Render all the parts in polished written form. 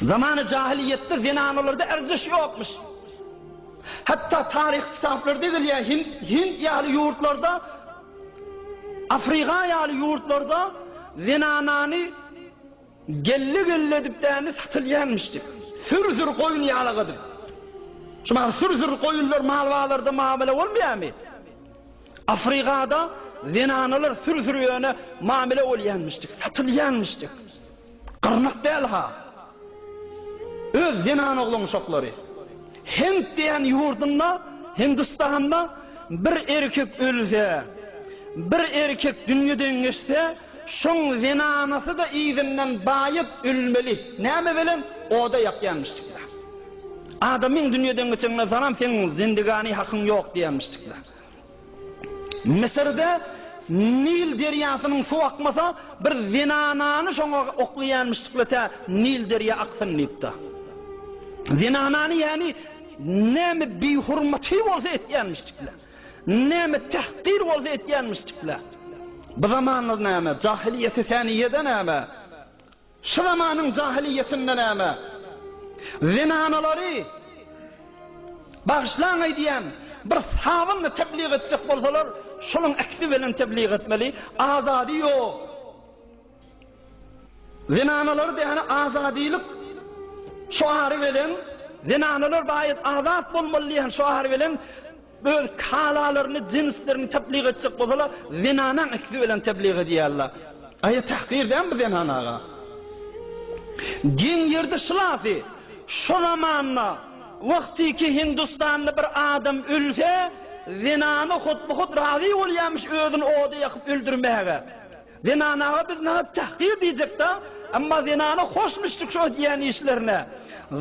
Zamanı cahiliyette zinanalarda erziş yokmuş. Hatta tarih kitapları dediler ya, Hint yağlı yurtlarda, Afrika yağlı yurtlarda zinanani gelli edip de satılyanmıştık. Sür koyun yağlıgadır. Şuna sür koyunlar malvalarda muamele olmuyor mu? Afrika'da zinanalar sür yöne muamele olyanmıştık, satılyanmıştık. Kırnak değil ha. Öz zinan oğlun şokları. Hint diyen yurdunda, Hindistan'da bir erkek ölse, bir erkek dünyadan geçse, şun zinanası da izinden bayıp ölmeli. Ne mi bilin? O da yapyanmıştıklar. Adamın dünyadan geçenine zaram senin zindigani hakkın yok diyenmiştikler. Mısır'da Nil deryasının su akmasa bir zinananı şuna oklayanmıştıklar. Nil derya aksın nipta. Zinananı yani ne mi bir hürmeti olsa etyenmiştikler. Ne mi tahkir olsa etyenmiştikler. Bu zamanlar ne mi? Cahiliyeti saniyede ne mi? Şu zamanın cahiliyetinde ne mi? Zinanaları bağışlanay diyen bir sahabınla tebliğ edecek olsalar şunun aksi bilen tebliğ etmeli. Azadi yok. Zinanaları yani azadilik şuarı bilen, zinanalar bayit azat bulmalı diyen şuarı bilen böyle kalalarını, cinslerini tebliğ edecek olsalar zinanan aksi bilen tebliğ ediyorlar. Ayet tahkir den bu zinanaga. Gen yerde şılafı şu zamanla vaktiki Hindistan'da bir adam ölse zinanı hut razı oluyormuş özünü oda yakıp öldürmeye. Zinanaga biz ne tahkir diyecek de ama zinanı hoşmuştuk şu diyen işlerine.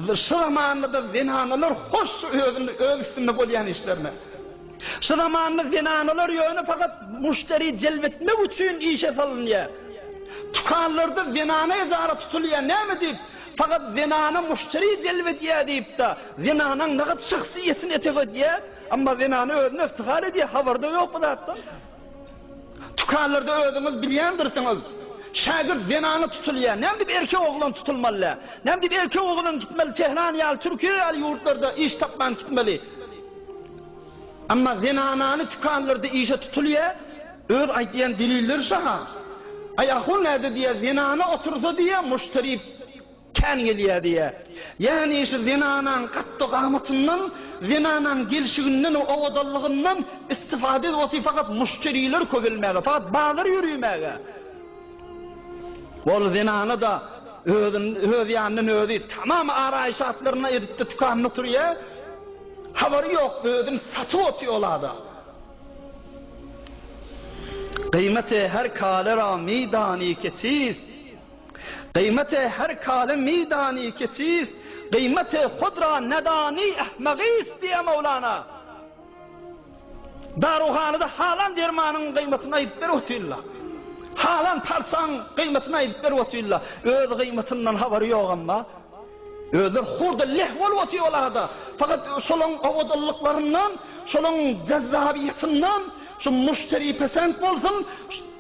Şu zamanında zinanalar hoş özünü övüsünde oluyan işlerine. Şu zamanında zinanalar yönü fakat müşteri celbetmek için işe salınıyor. Tukanlarda zinana icara tutuluyor ne mi deyip fakat zinana müşteri celbediyor deyip de zinanın ne kadar şahsiyetini etek ediyor ama zinana özünü iftihar ediyor haberda yok bu da hatta. Tukanlarda özünüz biliyendirsiniz. Şagird zinana tutuluyor. Ne mi bir erkek oğlan tutulmalı? Ne mi bir erkek oğlan gitmeli Tehran yal Türkiye yal yurtlarda iş tapman gitmeli. Ama zinananı tukanlarda işe tutuluyor. Öz aytiyen deliller şaha. Ayakun nerede diye zinana otursa diye müşteri kan geliyor diye. Yani işte zinanan kattı kâmatından, zinanan gelişiğinden, o ovadallığından istifade ediyor fakat müşteriler köpülmeye, fakat bağları yürüymeye. Ol zinanı da öz yanının özü tamam arayışatlarına edip de tükanını turuyor. Haberi yok, özünü satı otuyorlar da. Kıymeti her kalera midani keçiz. Kıymeti her kale midani keçiz. Kıymeti hudra nedani ahmağis diye Mevlana. Daruhanıda halan dermanın kıymetine edip ver otuyorlar. Halan parçan kıymetine edip ver otuyorlar. Öz kıymetinden haberi yok ama. Özler hurda lehvol otuyorlar da. Fakat şolun avadallıklarından, şolun cezzabiyetinden, şu müşteri pesent olsun,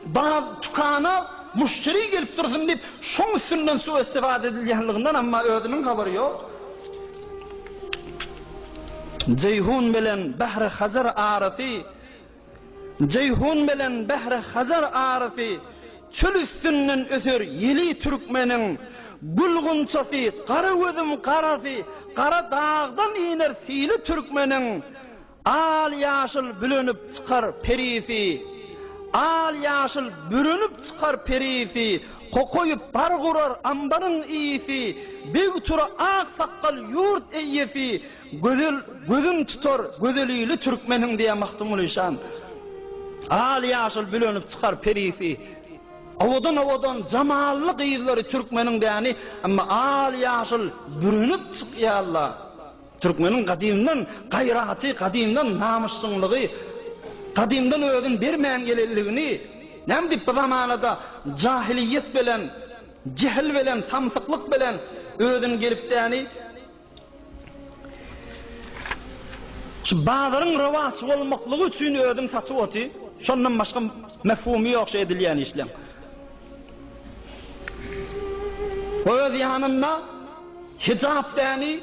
bana tukana müşteri gelip dursun deyip şun üstünden su istifade edilgenliğinden ama özünün haberi yok. Ceyhun bilen Bahri Hazar Arifi, Ceyhun bilen Bahri Hazar Arifi, çöl üstünden ötür yeli Türkmenin gulgunçası, kara gözüm karafi, kara dağdan iner fili Türkmenin al yaşıl bürünüp çıkar perifi, al yaşıl bürünüp çıkar perifi, kokoyup bar kurar ambarın iyifi, bir tura ak sakkal yurt eyyefi, gözün tutar gözeliyle Türkmenin diye Mahtumul İşan. Al yaşıl bürünüp çıkar perifi, avadan camallı kıyızları Türkmenin deyani ama al yaşıl bürünüp çıkıyorlar. Türkmenin kadimden gayratı, kadimden namussuzluğu, kadimden özün vermeyen gelirliğini, nem deyip bu zamanada cahiliyet bilen, cehil bilen, samsıklık bilen özün gelip de yani şu bazıların ravaçı olmaklığı için özün satı otu, şundan başka mefhumu yok şey edilyen işlem. O öz yanında hicap däni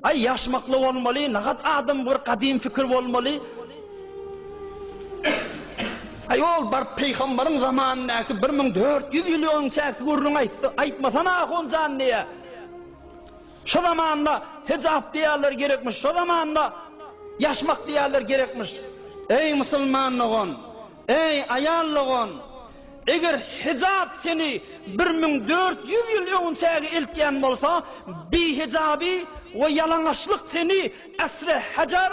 ay yaşmaklı olmaly, nagat adam bir kadim fikir olmaly. Ay ol bar peýgamberiň zamanyndaky 1400 ýyl öňçäki gurrun aýtmasana honjan diýe. Şo zamanda hicap diýerler gerekmiş, şo zamanda yaşmak diýerler gerekmiş. Ey musulmanlygyň, ey aýallygyň, eger hicap seni 1400 ýyl öňçäki iltgen bolsa, bi hijabi we yalaňaçlyk seni asre hajar,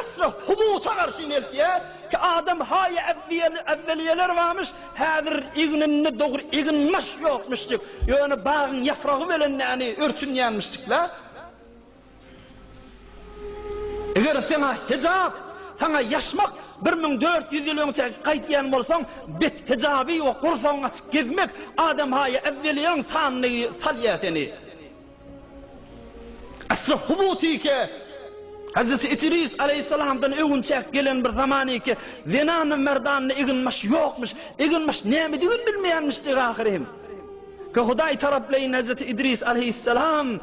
asre hubuta garşy eltýär. Ki adam haýy evveliyeler varmış, häzir ignini dogry ignmaş ýokmuşdyk. Ýöne bagyň ýafragy bilen näni örtünýänmişdikler. Eger sana hicap, sana yaşmak 1400 ýyl öňçe gaýtýan bolsaň, bet hijaby we gursaň açyk gezmek adam haýy evveliyem sanyny salýatini. Asr hubutike Hazreti İdris aleyhisselamdan öňçäk gelen bir zamany ki zinany merdanyny iginmaş ýokmuş, iginmaş näme diýen bilmeýänmişdi ahirim. Ki Hudaý taraplaýyn Hazreti İdris aleyhisselam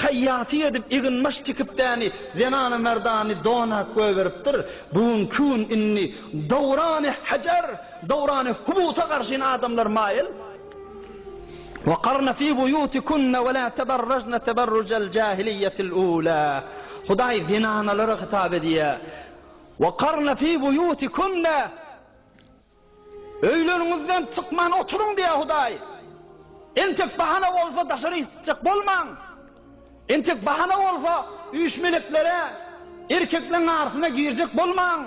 haýaty edip iginmaş çykipdäni zinany merdany donat goýberipdir. Buň kün inni dowrany hajar, dowrany hubuta garşy adamlar maýil. وقرن في بيوتكن ولا تبرجن تبرج الجاهلية الأولى. Hudaý zinanalara hitap ediyor. وقرن في بيوتكن. Öýleriňizden çykman oturun diye Hudaý. Entek bahana bolsa daşary çyk bolmaň. Entek bahana bolsa üýşmeliklere, erkeklerin arsyna girjek bolmaň.